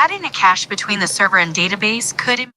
Adding a cache between the server and database could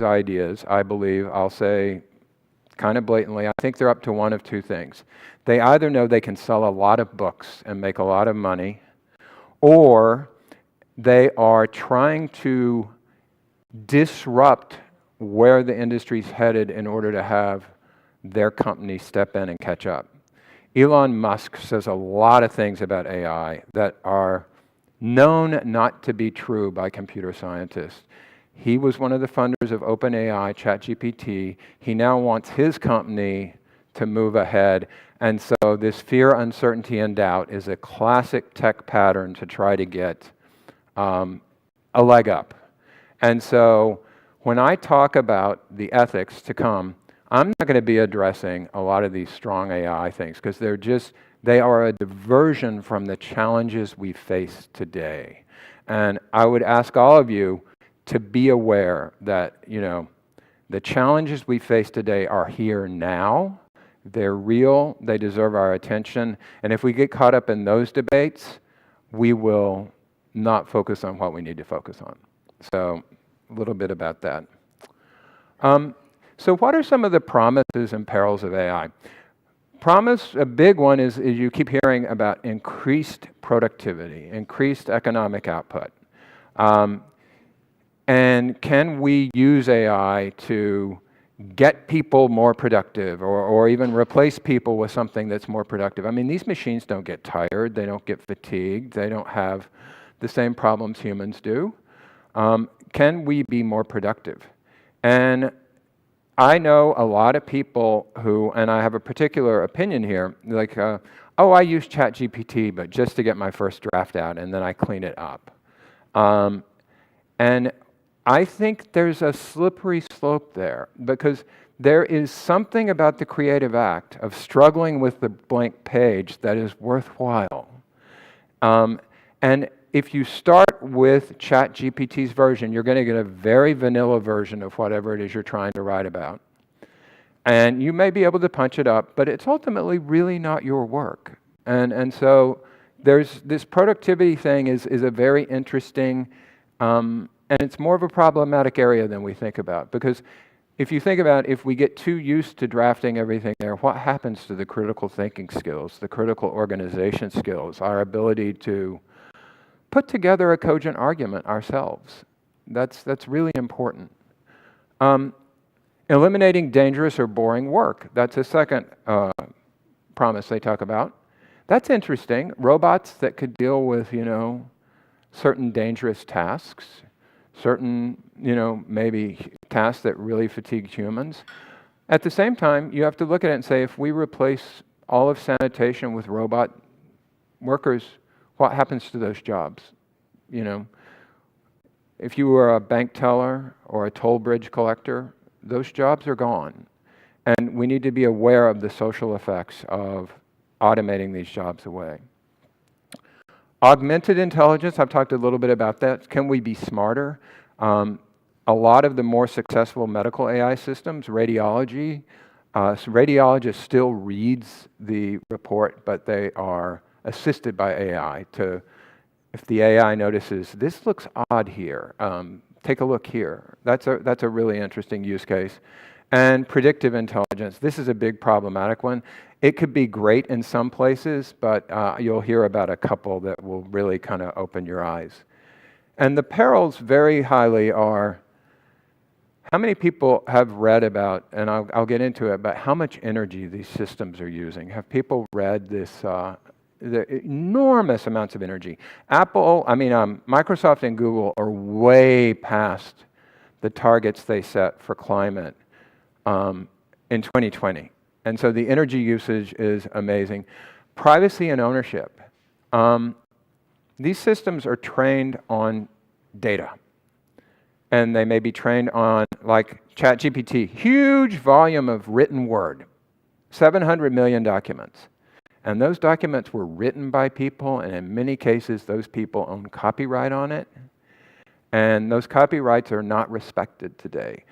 ideas, I believe, I'll say kind of blatantly, I think they're up to one of two things. They either know they can sell a lot of books and make a lot of money, or they are trying to disrupt where the industry's headed in order to have their company step in and catch up. Elon Musk says a lot of things about AI that are known not to be true by computer scientists. He was one of the funders of OpenAI, ChatGPT. He now wants his company to move ahead. And so this fear, uncertainty, and doubt is a classic tech pattern to try to get a leg up. And so when I talk about the ethics to come, I'm not going to be addressing a lot of these strong AI things because they are a diversion from the challenges we face today. And I would ask all of you to be aware that, the challenges we face today are here now. They're real. They deserve our attention. And if we get caught up in those debates, we will not focus on what we need to focus on. So a little bit about that. So what are some of the promises and perils of AI? Promise, a big one is you keep hearing about increased productivity, increased economic output. And can we use AI to get people more productive or even replace people with something that's more productive? I mean, these machines don't get tired, they don't get fatigued, they don't have the same problems humans do. Can we be more productive? And I know a lot of people who, and I have a particular opinion here, like, oh, I use ChatGPT, but just to get my first draft out, and then I clean it up. And I think there's a slippery slope there, because there is something about the creative act of struggling with the blank page that is worthwhile. And if you start with ChatGPT's version, you're going to get a very vanilla version of whatever it is you're trying to write about. And you may be able to punch it up, but it's ultimately really not your work. And so there's this productivity thing is a very interesting, and it's more of a problematic area than we think about. Because if you think about if we get too used to drafting everything there, what happens to the critical thinking skills, the critical organization skills, our ability to put together a cogent argument ourselves? That's really important. Eliminating dangerous or boring work. That's a second promise they talk about. That's interesting. Robots that could deal with, certain dangerous tasks, certain, maybe tasks that really fatigue humans. At the same time, you have to look at it and say, if we replace all of sanitation with robot workers, what happens to those jobs? If you were a bank teller or a toll bridge collector, those jobs are gone. And we need to be aware of the social effects of automating these jobs away. Augmented intelligence, I've talked a little bit about that. Can we be smarter? A lot of the more successful medical AI systems, radiology, radiologist still reads the report, but they are assisted by AI to, if the AI notices, this looks odd here, take a look here. That's a really interesting use case. And predictive intelligence, this is a big problematic one. It could be great in some places, but you'll hear about a couple that will really kind of open your eyes. And the perils very highly are, how many people have read about, and I'll get into it, but how much energy these systems are using? Have people read this, the enormous amounts of energy? Microsoft and Google are way past the targets they set for climate in 2020. And so the energy usage is amazing. Privacy and ownership. These systems are trained on data. And they may be trained on, like ChatGPT, huge volume of written word, 700 million documents. And those documents were written by people, and in many cases, those people own copyright on it. And those copyrights are not respected today.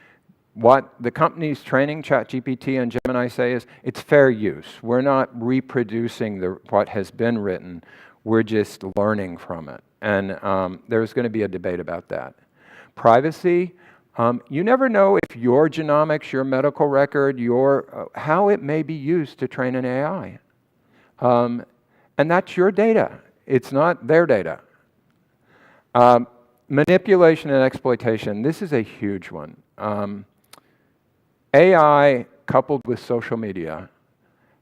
What the companies training ChatGPT and Gemini say is, it's fair use. We're not reproducing what has been written. We're just learning from it. And there's going to be a debate about that. Privacy, you never know if your genomics, your medical record, how it may be used to train an AI. And that's your data. It's not their data. Manipulation and exploitation, this is a huge one. AI coupled with social media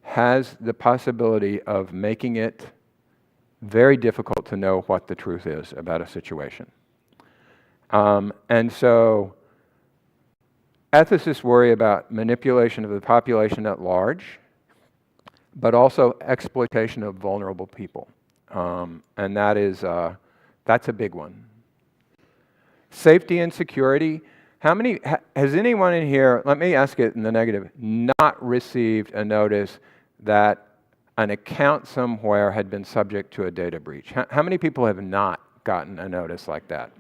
has the possibility of making it very difficult to know what the truth is about a situation. And so ethicists worry about manipulation of the population at large, but also exploitation of vulnerable people. And that's a big one. Safety and security. Has anyone in here, let me ask it in the negative, not received a notice that an account somewhere had been subject to a data breach? How many people have not gotten a notice like that?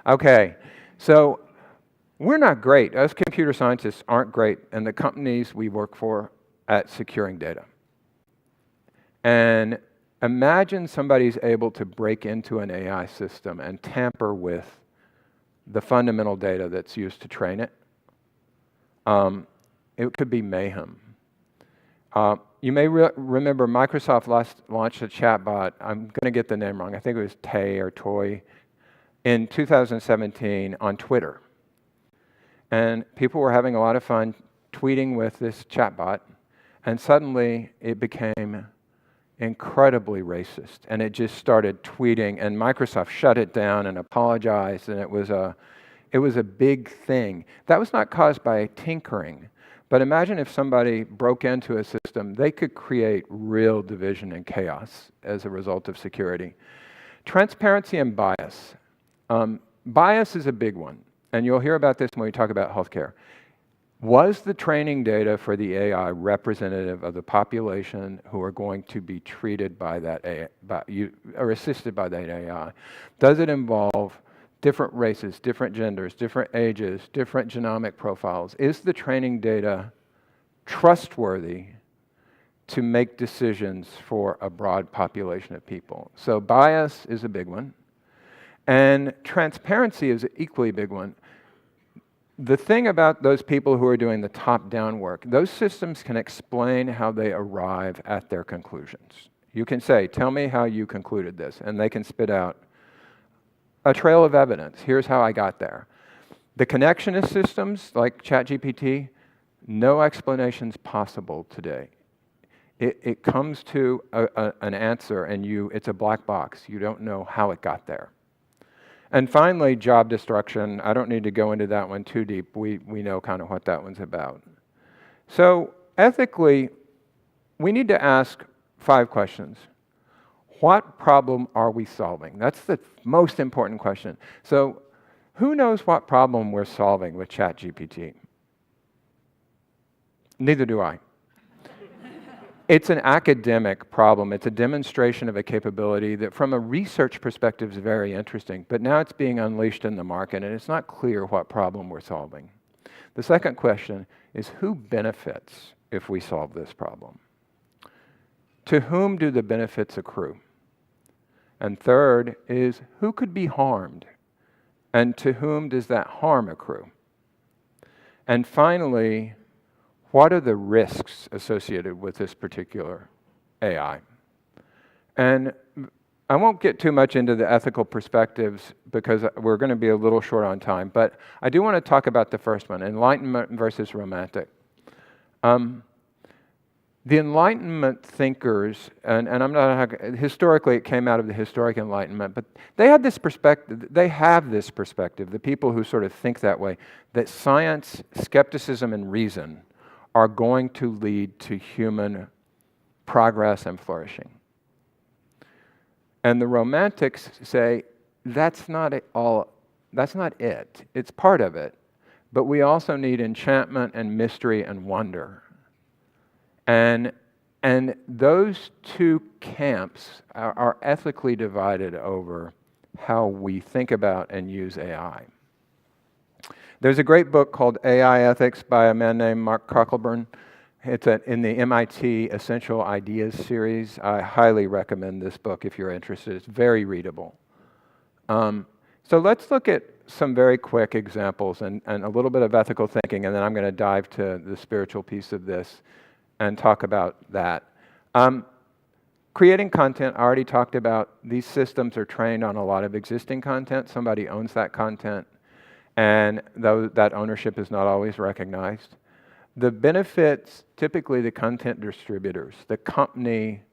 Okay, so we're not great. Us computer scientists aren't great, and the companies we work for at securing data. And imagine somebody's able to break into an AI system and tamper with the fundamental data that's used to train it, it could be mayhem. You may remember Microsoft launched a chatbot. I'm going to get the name wrong. I think it was Tay or Toy in 2017 on Twitter. And people were having a lot of fun tweeting with this chatbot, and suddenly it became incredibly racist, and it just started tweeting, and Microsoft shut it down and apologized, and it was a big thing. That was not caused by tinkering, but imagine if somebody broke into a system, they could create real division and chaos as a result of security. Transparency and bias. Bias is a big one, and you'll hear about this when we talk about healthcare. Was the training data for the AI representative of the population who are going to be treated by that AI, or assisted by that AI? Does it involve different races, different genders, different ages, different genomic profiles? Is the training data trustworthy to make decisions for a broad population of people? So bias is a big one. And transparency is an equally big one. The thing about those people who are doing the top-down work, those systems can explain how they arrive at their conclusions. You can say, tell me how you concluded this, and they can spit out a trail of evidence. Here's how I got there. The connectionist systems, like ChatGPT, no explanations possible today. It comes to an answer, and it's a black box. You don't know how it got there. And finally, job destruction. I don't need to go into that one too deep. We know kind of what that one's about. So ethically, we need to ask 5 questions. What problem are we solving? That's the most important question. So who knows what problem we're solving with ChatGPT? Neither do I. It's an academic problem. It's a demonstration of a capability that from a research perspective is very interesting, but now it's being unleashed in the market and it's not clear what problem we're solving. The second question is who benefits if we solve this problem? To whom do the benefits accrue? And third is who could be harmed? And to whom does that harm accrue? And finally, what are the risks associated with this particular AI? And I won't get too much into the ethical perspectives because we're going to be a little short on time, but I do want to talk about the first one, Enlightenment versus Romantic. The Enlightenment thinkers, and I'm not, historically it came out of the historic Enlightenment, but they had this perspective, they have this perspective, the people who sort of think that way, that science, skepticism, and reason are going to lead to human progress and flourishing. And the Romantics say, that's not it. It's part of it. But we also need enchantment and mystery and wonder. And those two camps are ethically divided over how we think about and use AI. There's a great book called AI Ethics by a man named Mark Cockleburn. It's in the MIT Essential Ideas series. I highly recommend this book if you're interested. It's very readable. So let's look at some very quick examples and a little bit of ethical thinking, and then I'm going to dive to the spiritual piece of this and talk about that. Creating content, I already talked about. These systems are trained on a lot of existing content. Somebody owns that content. And though that ownership is not always recognized. The benefits, typically the content distributors, the company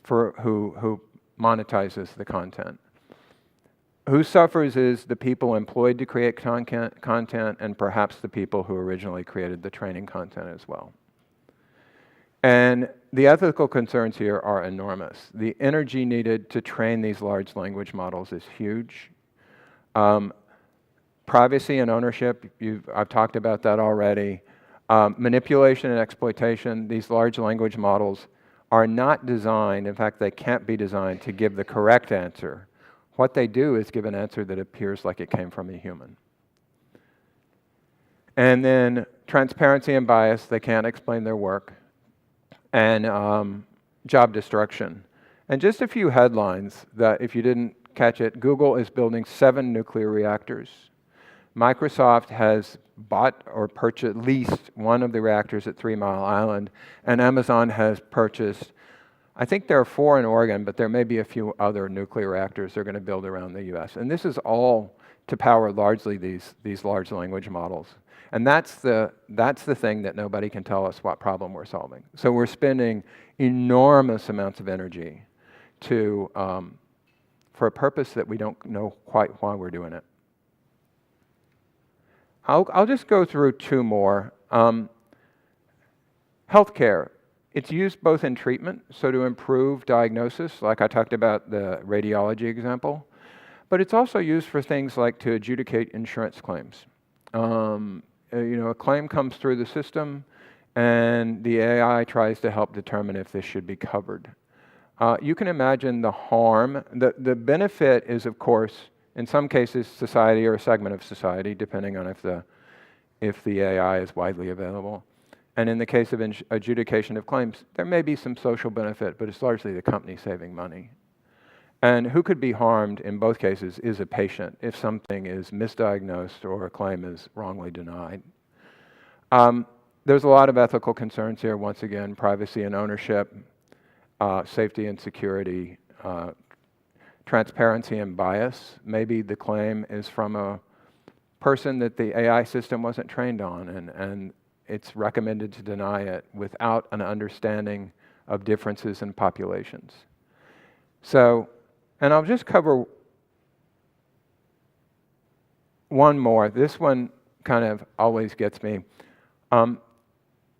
who monetizes the content. Who suffers is the people employed to create content and perhaps the people who originally created the training content as well. And the ethical concerns here are enormous. The energy needed to train these large language models is huge. Privacy and ownership, I've talked about that already. Manipulation and exploitation, these large language models are not designed, in fact, they can't be designed to give the correct answer. What they do is give an answer that appears like it came from a human. And then transparency and bias, they can't explain their work. And job destruction. And just a few headlines that if you didn't catch it, Google is building 7 nuclear reactors. Microsoft has bought or purchased at least one of the reactors at 3 Mile Island, and Amazon has purchased, I think there are 4 in Oregon, but there may be a few other nuclear reactors they're going to build around the US. And this is all to power largely these large language models. And that's the thing that nobody can tell us what problem we're solving. So we're spending enormous amounts of energy to, for a purpose that we don't know quite why we're doing it. I'll just go through 2 more. Healthcare. It's used both in treatment, so to improve diagnosis, like I talked about the radiology example, but it's also used for things like to adjudicate insurance claims. A claim comes through the system, and the AI tries to help determine if this should be covered. You can imagine the harm. The benefit is, of course, in some cases, society or a segment of society, depending on if the AI is widely available. And in the case of adjudication of claims, there may be some social benefit, but it's largely the company saving money. And who could be harmed in both cases is a patient if something is misdiagnosed or a claim is wrongly denied. There's a lot of ethical concerns here. Once again, privacy and ownership, safety and security, transparency and bias. Maybe the claim is from a person that the AI system wasn't trained on, and it's recommended to deny it without an understanding of differences in populations. So, and I'll just cover one more. This one kind of always gets me.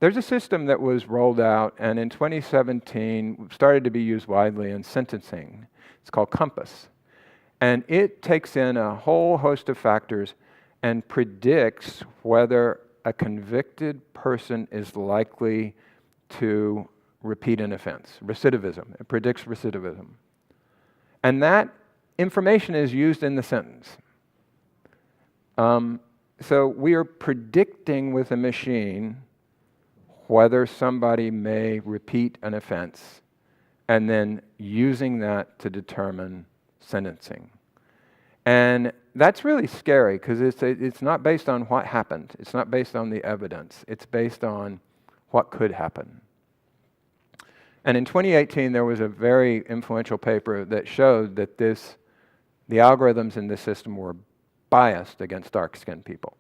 There's a system that was rolled out, and in 2017 started to be used widely in sentencing. It's called Compass. And it takes in a whole host of factors and predicts whether a convicted person is likely to repeat an offense, recidivism. It predicts recidivism. And that information is used in the sentence. So we are predicting with a machine whether somebody may repeat an offense, and then using that to determine sentencing. And that's really scary because it's not based on what happened. It's not based on the evidence. It's based on what could happen. And in 2018, there was a very influential paper that showed that the algorithms in this system were biased against dark-skinned people.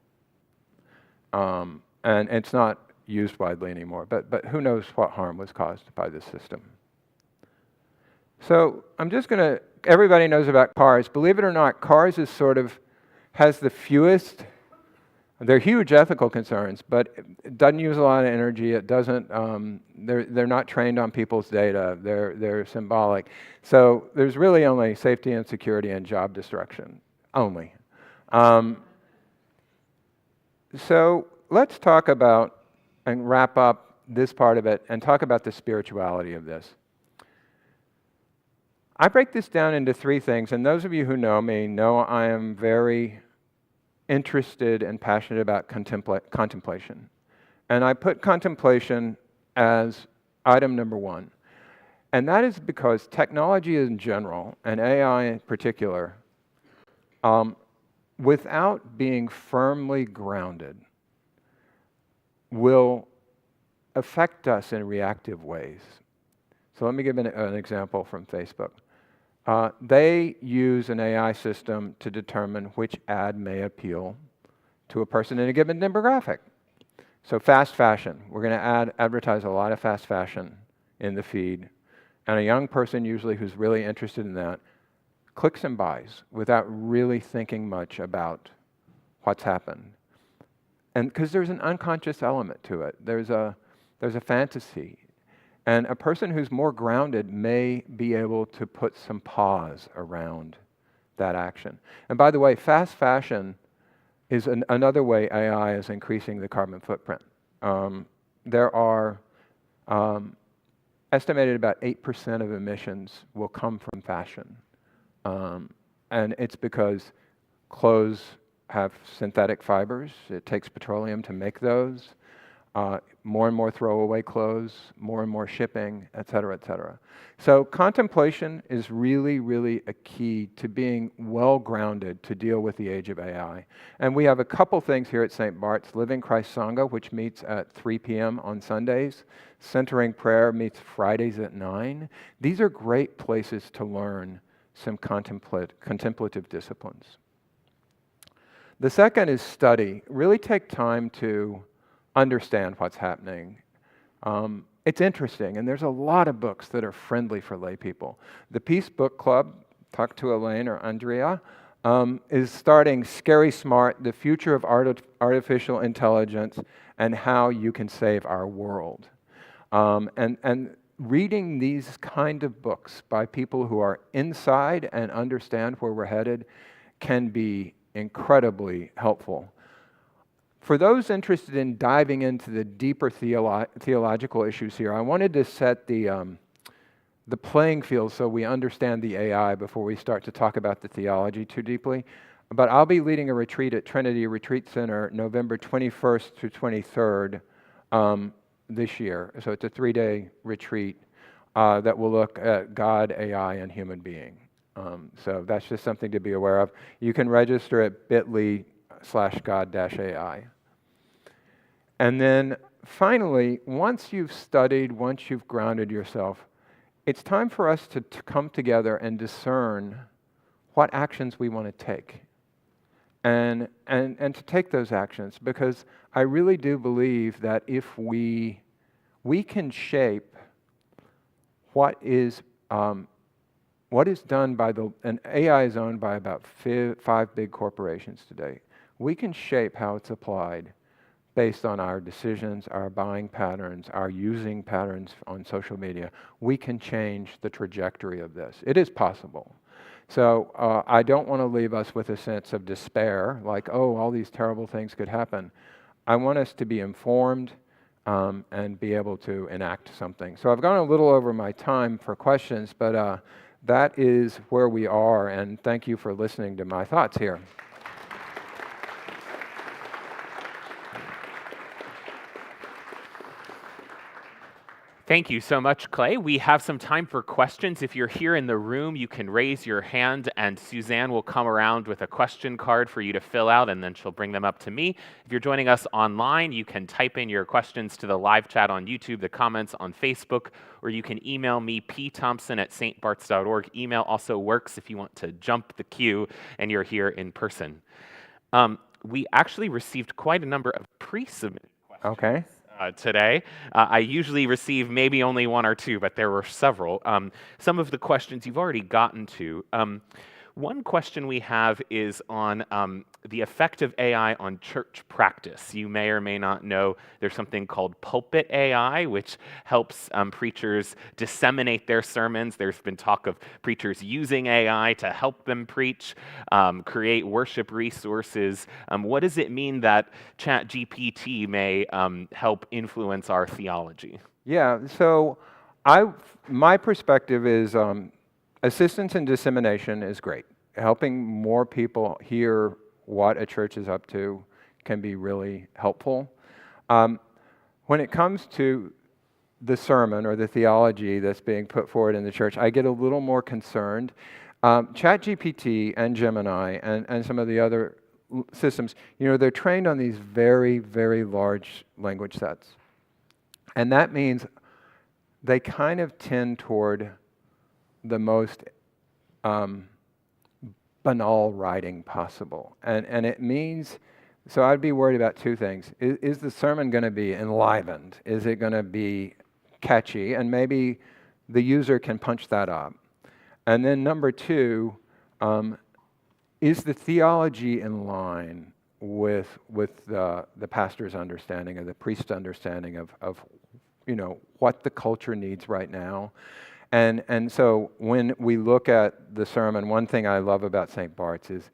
And it's not used widely anymore, but who knows what harm was caused by this system. So I'm just going to, everybody knows about cars. Believe it or not, cars is sort of, has the fewest, they're huge ethical concerns, but it doesn't use a lot of energy. It doesn't, they're not trained on people's data. They're symbolic. So there's really only safety and security and job destruction, only. So let's talk about, and wrap up this part of it, and talk about the spirituality of this. I break this down into 3 things, and those of you who know me know I am very interested and passionate about contemplation. And I put contemplation as item number 1. And that is because technology in general, and AI in particular, without being firmly grounded, will affect us in reactive ways. So let me give an example from Facebook. They use an AI system to determine which ad may appeal to a person in a given demographic. So fast fashion, we're going to advertise a lot of fast fashion in the feed, and a young person usually who's really interested in that clicks and buys without really thinking much about what's happened. And because there's an unconscious element to it, there's a fantasy. And a person who's more grounded may be able to put some pause around that action. And by the way, fast fashion is another way AI is increasing the carbon footprint. There are estimated about 8% of emissions will come from fashion. And it's because clothes have synthetic fibers. It takes petroleum to make those. more and more throwaway clothes, more and more shipping, et cetera, et cetera. So contemplation is really, really a key to being well-grounded to deal with the age of AI. And we have a couple things here at St. Bart's. Living Christ Sangha, which meets at 3 p.m. on Sundays. Centering Prayer meets Fridays at 9. These are great places to learn some contemplative disciplines. The second is study. Really take time to understand what's happening. It's interesting, and there's a lot of books that are friendly for lay people. The Peace Book Club, talk to Elaine or Andrea, is starting Scary Smart, The Future of Artificial Intelligence and How You Can Save Our World. And reading these kind of books by people who are inside and understand where we're headed can be incredibly helpful. For those interested in diving into the deeper theological issues here, I wanted to set the playing field so we understand the AI before we start to talk about the theology too deeply. But I'll be leading a retreat at Trinity Retreat Center November 21st through 23rd this year. So it's a 3-day retreat that will look at God, AI, and human being. So that's just something to be aware of. You can register at bit.ly/God-AI. And then finally, once you've studied, once you've grounded yourself, it's time for us to come together and discern what actions we want to take. And to take those actions, because I really do believe that if we can shape what is done by and AI is owned by about 5 big corporations today. We can shape how it's applied based on our decisions, our buying patterns, our using patterns on social media. We can change the trajectory of this. It is possible. So I don't want to leave us with a sense of despair, like, oh, all these terrible things could happen. I want us to be informed and be able to enact something. So I've gone a little over my time for questions, but that is where we are, and thank you for listening to my thoughts here. Thank you so much, Clay. We have some time for questions. If you're here in the room, you can raise your hand, and Suzanne will come around with a question card for you to fill out, and then she'll bring them up to me. If you're joining us online, you can type in your questions to the live chat on YouTube, the comments on Facebook, or you can email me, pthompson@stbarts.org. Email also works if you want to jump the queue and you're here in person. We actually received quite a number of pre-submitted questions. Okay. Today. I usually receive maybe only 1 or 2, but there were several. Some of the questions you've already gotten to. One question we have is on the effect of AI on church practice. You may or may not know there's something called pulpit AI, which helps preachers disseminate their sermons. There's been talk of preachers using AI to help them preach, create worship resources. What does it mean that ChatGPT may help influence our theology? Yeah, so my perspective is assistance and dissemination is great. Helping more people hear what a church is up to can be really helpful. When it comes to the sermon or the theology that's being put forward in the church, I get a little more concerned. ChatGPT and Gemini and some of the other systems, they're trained on these very, very large language sets. And that means they kind of tend toward the most banal writing possible. And it means, so I'd be worried about 2 things. Is the sermon going to be enlivened? Is it going to be catchy? And maybe the user can punch that up. And then number 2, is the theology in line with the pastor's understanding or the priest's understanding of what the culture needs right now? And so when we look at the sermon, one thing I love about St. Bart's is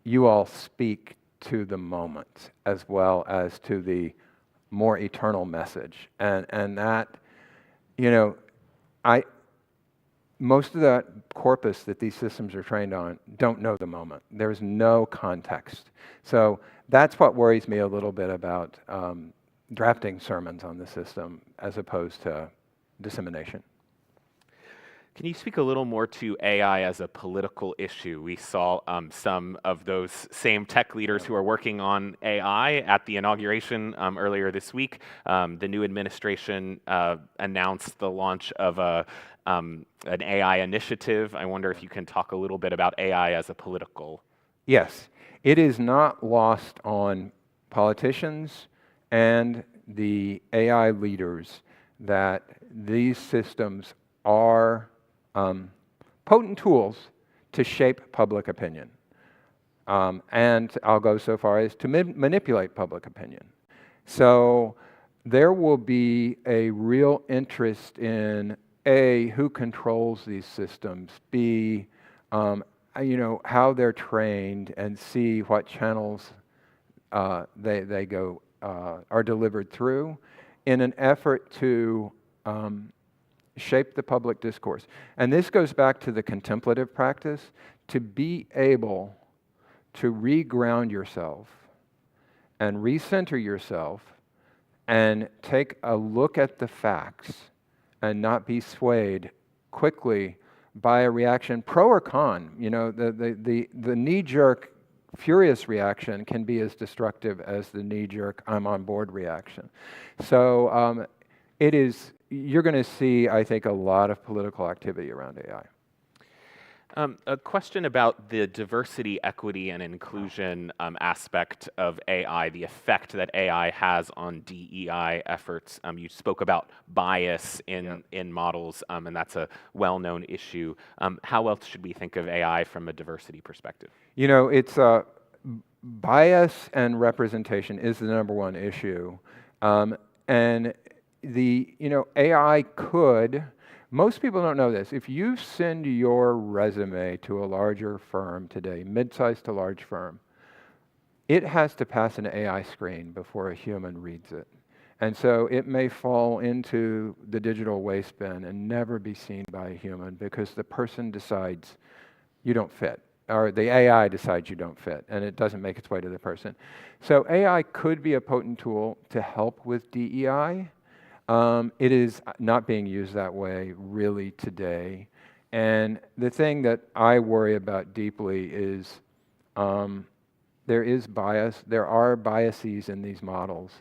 you all speak to the moment as well as to the more eternal message. And that, most of that corpus that these systems are trained on don't know the moment. There's no context. So that's what worries me a little bit about drafting sermons on the system as opposed to dissemination. Can you speak a little more to AI as a political issue? We saw some of those same tech leaders who are working on AI at the inauguration earlier this week. The new administration announced the launch of an AI initiative. I wonder if you can talk a little bit about AI as a political. Yes, it is not lost on politicians and the AI leaders that these systems are potent tools to shape public opinion. And I'll go so far as to manipulate public opinion. So there will be a real interest in A, who controls these systems, B, how they're trained, and C, what channels they go are delivered through, in an effort to shape the public discourse. And this goes back to the contemplative practice, to be able to reground yourself and recenter yourself and take a look at the facts and not be swayed quickly by a reaction, pro or con. The knee-jerk furious reaction can be as destructive as the knee-jerk I'm on board reaction. So you're going to see, I think, a lot of political activity around AI. A question about the diversity, equity, and inclusion aspect of AI, the effect that AI has on DEI efforts. You spoke about bias in models, and that's a well-known issue. How else should we think of AI from a diversity perspective? It's bias and representation is the number one issue. And AI could, most people don't know this, if you send your resume to a larger firm today, mid-sized to large firm, it has to pass an AI screen before a human reads it. And so it may fall into the digital waste bin and never be seen by a human because the person decides you don't fit, or the AI decides you don't fit, and it doesn't make its way to the person. So AI could be a potent tool to help with DEI. It is not being used that way really today. And the thing that I worry about deeply is there is bias. There are biases in these models.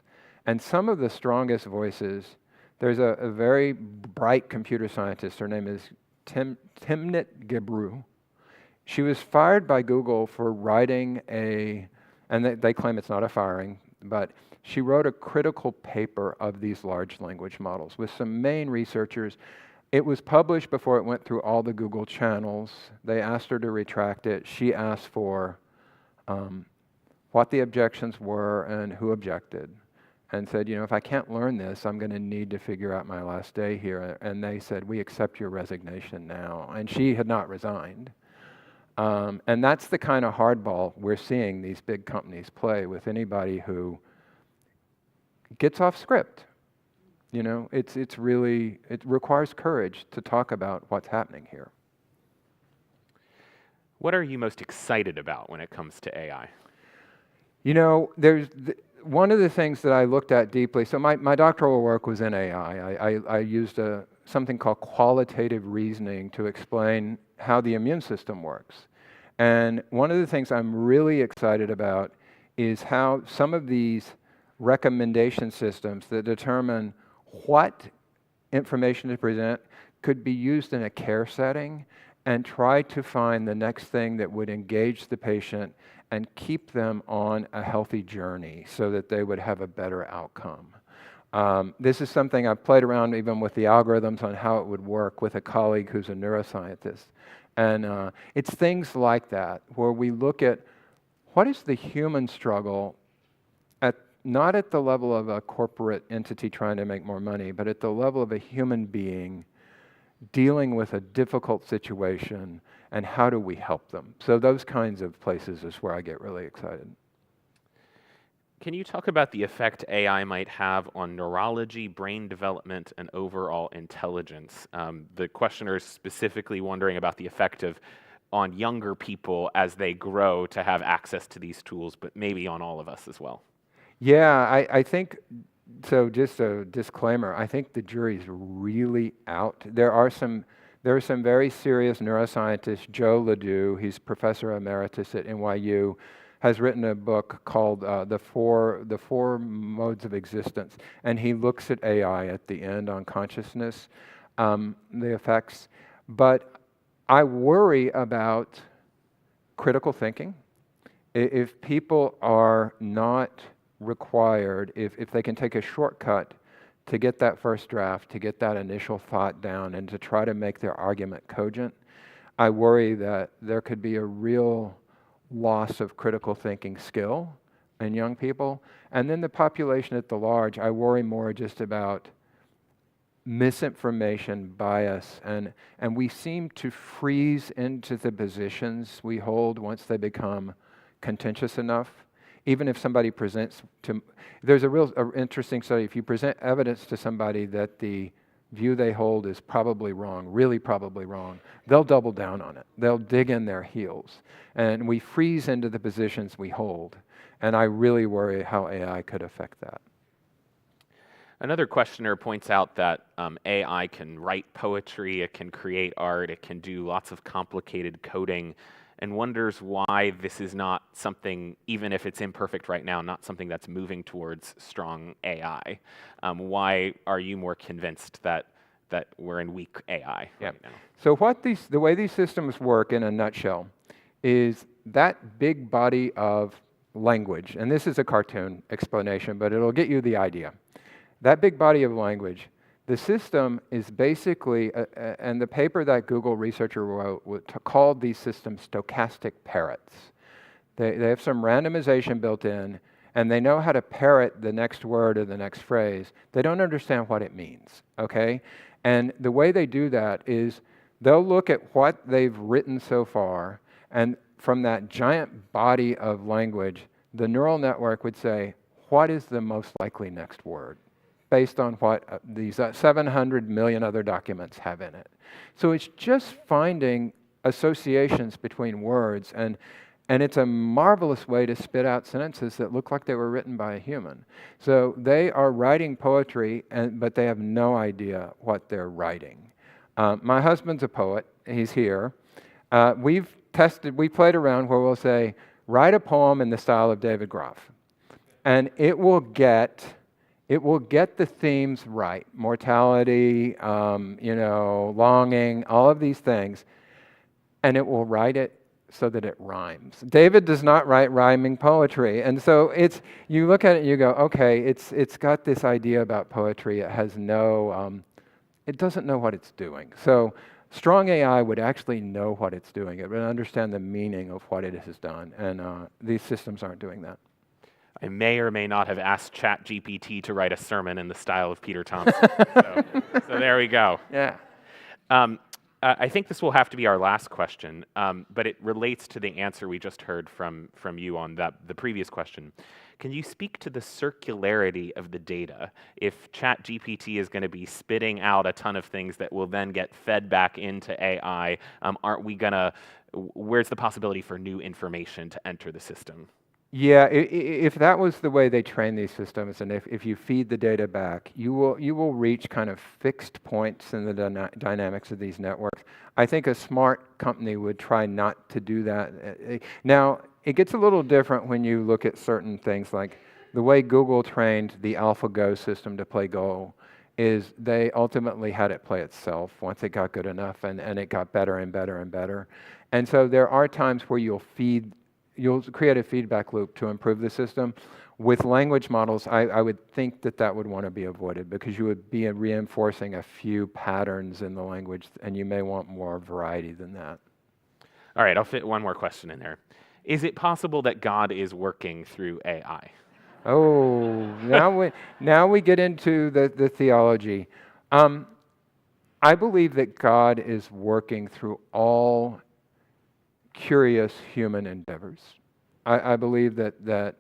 And some of the strongest voices, there's a very bright computer scientist. Her name is Timnit Gebru. She was fired by Google for writing and they claim it's not a firing, but she wrote a critical paper of these large language models with some main researchers. It was published before it went through all the Google channels. They asked her to retract it. She asked for what the objections were and who objected, and said, if I can't learn this, I'm going to need to figure out my last day here. And they said, we accept your resignation now. And she had not resigned. And that's the kind of hardball we're seeing these big companies play with anybody who gets off script. It requires courage to talk about what's happening here. What are you most excited about when it comes to AI? There's one of the things that I looked at deeply. So my doctoral work was in AI. I used something called qualitative reasoning to explain how the immune system works. And one of the things I'm really excited about is how some of these recommendation systems that determine what information to present could be used in a care setting and try to find the next thing that would engage the patient and keep them on a healthy journey so that they would have a better outcome. This is something I've played around even with the algorithms on how it would work with a colleague who's a neuroscientist. And it's things like that where we look at what is the human struggle not at the level of a corporate entity trying to make more money, but at the level of a human being dealing with a difficult situation, and how do we help them? So those kinds of places is where I get really excited. Can you talk about the effect AI might have on neurology, brain development, and overall intelligence? The questioner is specifically wondering about the effect on younger people as they grow to have access to these tools, but maybe on all of us as well. Yeah, I think So just a disclaimer, I think the jury's really out. There are some very serious neuroscientists. Joe Ledoux, he's professor emeritus at NYU, has written a book called the Four Modes of Existence, and he looks at AI at the end on consciousness, the effects. But I worry about critical thinking. If people are not required, if they can take a shortcut to get that first draft, to get that initial thought down, and to try to make their argument cogent, I worry that there could be a real loss of critical thinking skill in young people. And then the population at the large, I worry more just about misinformation, bias, and we seem to freeze into the positions we hold once they become contentious enough. Even if somebody presents to, there's a interesting study, if you present evidence to somebody that the view they hold is probably wrong, really probably wrong, they'll double down on it. They'll dig in their heels. And we freeze into the positions we hold. And I really worry how AI could affect that. Another questioner points out that AI can write poetry, it can create art, it can do lots of complicated coding, and wonders why this is not something, even if it's imperfect right now, not something that's moving towards strong AI. Why are you more convinced that we're in weak AI right now? So the way these systems work in a nutshell is that big body of language, and this is a cartoon explanation, but it'll get you the idea. That big body of language, the system is basically, and the paper that Google researcher wrote called these systems stochastic parrots. They have some randomization built in, and they know how to parrot the next word or the next phrase. They don't understand what it means, okay? And the way they do that is they'll look at what they've written so far, and from that giant body of language, the neural network would say, what is the most likely next word, based on what these 700 million other documents have in it. So it's just finding associations between words, and it's a marvelous way to spit out sentences that look like they were written by a human. So they are writing poetry, but they have no idea what they're writing. My husband's a poet. He's here. We played around where we'll say, write a poem in the style of David Groff. And it will get the themes right. Mortality, longing, all of these things. And it will write it so that it rhymes. David does not write rhyming poetry. And so you look at it and you go, okay, it's got this idea about poetry. It has it doesn't know what it's doing. So strong AI would actually know what it's doing. It would understand the meaning of what it has done. And these systems aren't doing that. I may or may not have asked ChatGPT to write a sermon in the style of Peter Thompson. so there we go. Yeah. I think this will have to be our last question, but it relates to the answer we just heard from you on the previous question. Can you speak to the circularity of the data? If ChatGPT is going to be spitting out a ton of things that will then get fed back into AI, where's the possibility for new information to enter the system? Yeah, if that was the way they train these systems, and if you feed the data back, you will reach kind of fixed points in the dynamics of these networks. I think a smart company would try not to do that. Now, it gets a little different when you look at certain things, like the way Google trained the AlphaGo system to play Go is they ultimately had it play itself once it got good enough, and it got better and better and better. And so there are times where you'll create a feedback loop to improve the system. With language models, I would think that would want to be avoided, because you would be reinforcing a few patterns in the language, and you may want more variety than that. All right, I'll fit one more question in there. Is it possible that God is working through AI? Oh, now we get into the theology. I believe that God is working through all curious human endeavors. I believe that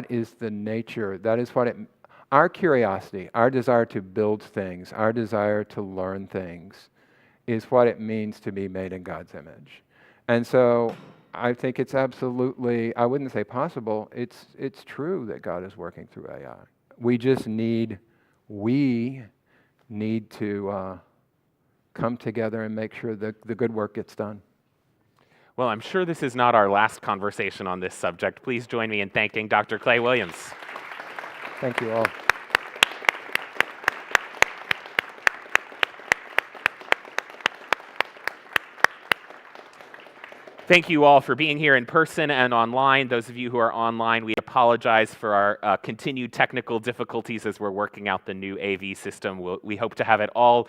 is the nature, that is what our curiosity, our desire to build things, our desire to learn things is what it means to be made in God's image. And so I think it's absolutely, I wouldn't say possible, it's true that God is working through AI. We need to come together and make sure that the good work gets done. Well, I'm sure this is not our last conversation on this subject. Please join me in thanking Dr. Clay Williams. Thank you all. Thank you all for being here in person and online. Those of you who are online, we apologize for our continued technical difficulties as we're working out the new AV system. We hope to have it all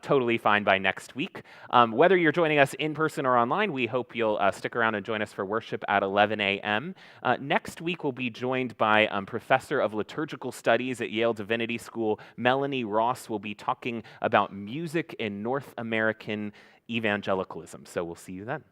totally fine by next week. Whether you're joining us in person or online, we hope you'll stick around and join us for worship at 11 a.m. Next week, we'll be joined by Professor of Liturgical Studies at Yale Divinity School, Melanie Ross. Will be talking about music in North American evangelicalism. So we'll see you then.